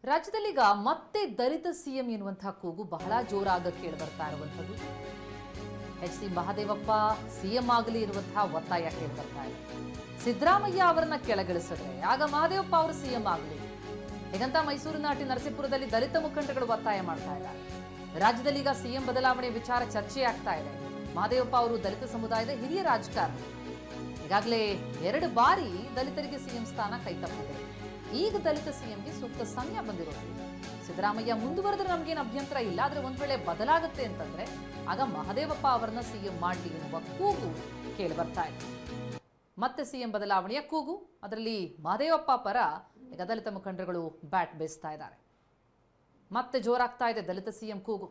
ರಾಜ್ಯದಲ್ಲೀಗ ಮತ್ತೆ ದಲಿತ ಸಿಎಂ ಎನ್ನುವಂತಹ ಕೂಗು ಬಹಳ ಜೋರಾಗಿ ಕೇಳಿ ಬರ್ತಾ ಇರುವಂತದ್ದು. ಎಚ್.ಸಿ. ಮಹದೇವಪ್ಪ ಸಿಎಂ ಆಗಲಿ ಇರುವಂತಹ ಒತ್ತಾಯ ಕೇಳಿ ಬರ್ತಾ ಇದೆ. ಸಿದ್ದರಾಮಯ್ಯ ಅವರನ್ನ ಕೆಳಗಿಳಿಸಿದ್ರೆ ಆಗ ಮಹದೇವಪ್ಪ ಅವರು ಸಿಎಂ ಆಗಲಿ ಹೀಗಂತ ಮೈಸೂರಿನ ನರಸೀಪುರದಲ್ಲಿ ದಲಿತ ಮುಖಂಡಗಳು ಒತ್ತಾಯ ಮಾಡ್ತಾ ಇದ್ದಾರೆ. ರಾಜ್ಯದಲ್ಲಿ ಈಗ ಸಿಎಂ ಬದಲಾವಣೆ ವಿಚಾರ ಚರ್ಚೆ ಆಗ್ತಾ ಇದೆ. ಮಹದೇವಪ್ಪ ಅವರು ದಲಿತ ಸಮುದಾಯದ ಹಿರಿಯ ರಾಜಕಾರಣಿ. ಈಗಾಗಲೇ 2 ಬಾರಿ ದಲಿತರಿಗೆ ಸಿಎಂ ಸ್ಥಾನ ಕೈತಪ್ಪಿದೆ. ಈಗ ದಲಿತ ಸಿಎಂಗೆ ಸೂಕ್ತ ಸಮಯ ಬಂದಿರೋದು. ಸಿದ್ದರಾಮಯ್ಯ ಮುಂದುವರೆದ್ರೆ ನಮಗೇನು ಅಭ್ಯಂತರ ಇಲ್ಲ, ಆದ್ರೆ ಒಂದ್ ವೇಳೆ ಬದಲಾಗುತ್ತೆ ಅಂತಂದ್ರೆ ಆಗ ಮಹದೇವಪ್ಪ ಅವರನ್ನ ಸಿಎಂ ಮಾಡಲಿ ಎನ್ನುವ ಕೂಗು ಕೇಳಿ ಬರ್ತಾ ಇದೆ. ಮತ್ತೆ ಸಿಎಂ ಬದಲಾವಣೆಯ ಕೂಗು, ಅದರಲ್ಲಿ ಮಹದೇವಪ್ಪ ಪರ ಈಗ ದಲಿತ ಮುಖಂಡರುಗಳು ಬ್ಯಾಟ್ ಬೇಸ್ತಾ ಇದ್ದಾರೆ. ಮತ್ತೆ ಜೋರಾಗ್ತಾ ಇದೆ ದಲಿತ ಸಿಎಂ ಕೂಗು.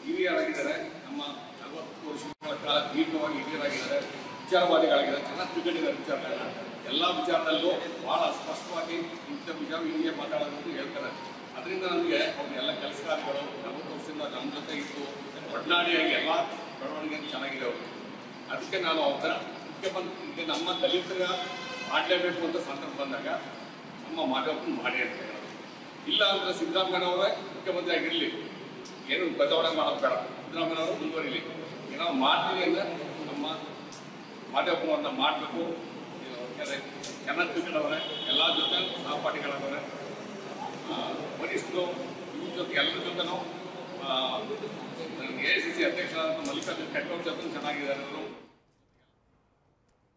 ಹಿರಿಯರಾಗಿದ್ದಾರೆ, ನಮ್ಮ 40 ವರ್ಷಗಳ ಕಾಲ ದೀರ್ಘವಾಗಿ ಹಿರಿಯರಾಗಿದ್ದಾರೆ, ವಿಚಾರವಾದಿಗಳಾಗಿದ್ದಾರೆ, ಚೆನ್ನಾಗಿ ತಿಳ್ಕೊಂಡಿದ್ದಾರೆ ವಿಚಾರಗಳನ್ನ. ಎಲ್ಲ ವಿಚಾರದಲ್ಲೂ ಬಹಳ ಸ್ಪಷ್ಟವಾಗಿ ಇಂಥ ವಿಚಾರ ಹಿಂಗೆ ಮಾತಾಡೋದು ಹೇಳ್ತಾರೆ. ಅದರಿಂದ ನಮಗೆ ಅವ್ರನ್ನೆಲ್ಲ ಕೆಲಸಗಾರಗಳು 40 ವರ್ಷದಿಂದ ನಮ್ಮ ಜೊತೆ ಇದ್ದು ಒಡನಾಡಿಯಾಗಿ ಎಲ್ಲ ಬೆಳವಣಿಗೆ ಚೆನ್ನಾಗಿದೆ ಅವರು. ಅದಕ್ಕೆ ನಾನು ಅವ್ರ ಮುಖ್ಯಮಂತ್ರಿ ನಮ್ಮ ದಲಿತರ ಮಾಡಲೇಬೇಕು ಅಂತ ಸಂದರ್ಭ ಬಂದಾಗ ನಮ್ಮ ಮಾಧವಪ್ಪನ ಮಾಡಿ ಅಂತ ಹೇಳೋದು. ಇಲ್ಲ ಅಂದ್ರೆ ಸಿದ್ದರಾಮಯ್ಯನವರೇ ಮುಖ್ಯಮಂತ್ರಿ ಆಗಿರಲಿ, ಏನು ಬದಲಾವಣೆ ಮಾಡೋದು ಬೇಡ, ಸಿದ್ದರಾಮಯ್ಯನವರು ಮುಂದುವರಿಲಿ, ಏನೋ ಮಾಡ್ತೀವಿ ಅಂದರೆ ನಮ್ಮ ಮಾಧವಪ್ಪನವ್ರನ್ನ ಮಾಡಬೇಕು. ಚೆನ್ನಾಗಿ ತಿಳ್ಕೊಂಡವ್ರೆ, ಎಲ್ಲ ಜೊತೆ ಸಹಪಾಠಿಗಳಾದವ್ರೆ, ವರಿಷ್ಠರು ಇವ್ರ ಜೊತೆ ಎಲ್ಲರ ಜೊತೆನೂ AICC ಅಧ್ಯಕ್ಷರಾದ ಮಲ್ಲಿಕಾರ್ಜುನ ಖರ್ಗೆ ಅವ್ರ ಜೊತೆ ಚೆನ್ನಾಗಿದ್ದಾರೆ ಅವರು.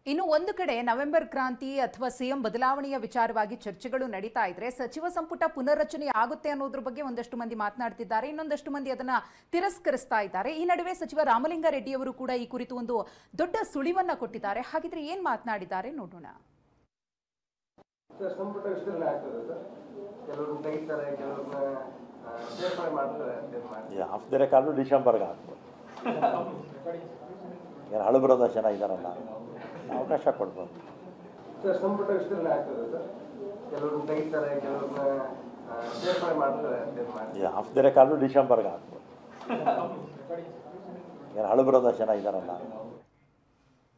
ಇನ್ನು ಒಂದು ಕಡೆ ನವೆಂಬರ್ ಕ್ರಾಂತಿ ಅಥವಾ ಸಿಎಂ ಬದಲಾವಣೆಯ ವಿಚಾರವಾಗಿ ಚರ್ಚೆಗಳು ನಡೀತಾ ಇದ್ರೆ ಸಚಿವ ಸಂಪುಟ ಪುನರ್ರಚನೆ ಆಗುತ್ತೆ ಅನ್ನೋದ್ರ ಬಗ್ಗೆ ಒಂದಷ್ಟು ಮಂದಿ ಮಾತನಾಡ್ತಿದ್ದಾರೆ, ಇನ್ನೊಂದಷ್ಟು ಮಂದಿ ಅದನ್ನ ತಿರಸ್ಕರಿಸ್ತಾ ಇದ್ದಾರೆ. ಈ ನಡುವೆ ಸಚಿವ ರಾಮಲಿಂಗಾರೆಡ್ಡಿ ಅವರು ಕೂಡ ಈ ಕುರಿತು ಒಂದು ದೊಡ್ಡ ಸುಳಿವನ್ನ ಕೊಟ್ಟಿದ್ದಾರೆ. ಹಾಗಿದ್ರೆ ಏನ್ ಮಾತನಾಡಿದ್ದಾರೆ ನೋಡೋಣ. ಸಂಪುಟ ವಿಸ್ತರಣೆ ಆಗ್ತದೆ ಸರ್, ಕೆಲವರು ತೆಗಿತಾರೆ, ಕೆಲವ್ರನ್ನ ಸೇರ್ಪಡೆ ಮಾಡ್ತಾರೆ. ಆಫ್ ದ ರೆಕಾರ್ಡು ಡಿಸೆಂಬರ್ಗೆ ಆಗ್ಬೋದು. ಏನು ಹಳು ಬರೋದ ಚೆನ್ನಾಗಿದ್ದಾರಲ್ಲ, ಅವಕಾಶ ಕೊಡ್ಬೋದು ಸರ್. ಸಂಪುಟ ವಿಸ್ತರಣೆ ಆಗ್ತದೆ ಸರ್, ಕೆಲವ್ರನ್ನ ತೆಗಿತಾರೆ, ಕೆಲವ್ರನ್ನ ಸೇರ್ಪಡೆ ಮಾಡ್ತಾರೆ. ಆಫ್ ದ ರೆಕಾರ್ಡು ಡಿಸೆಂಬರ್ಗೆ ಆಗ್ಬೋದು. ಏನು ಹಳು ಬರೋದ ಚೆನ್ನಾಗಿದ್ದಾರಲ್ಲ.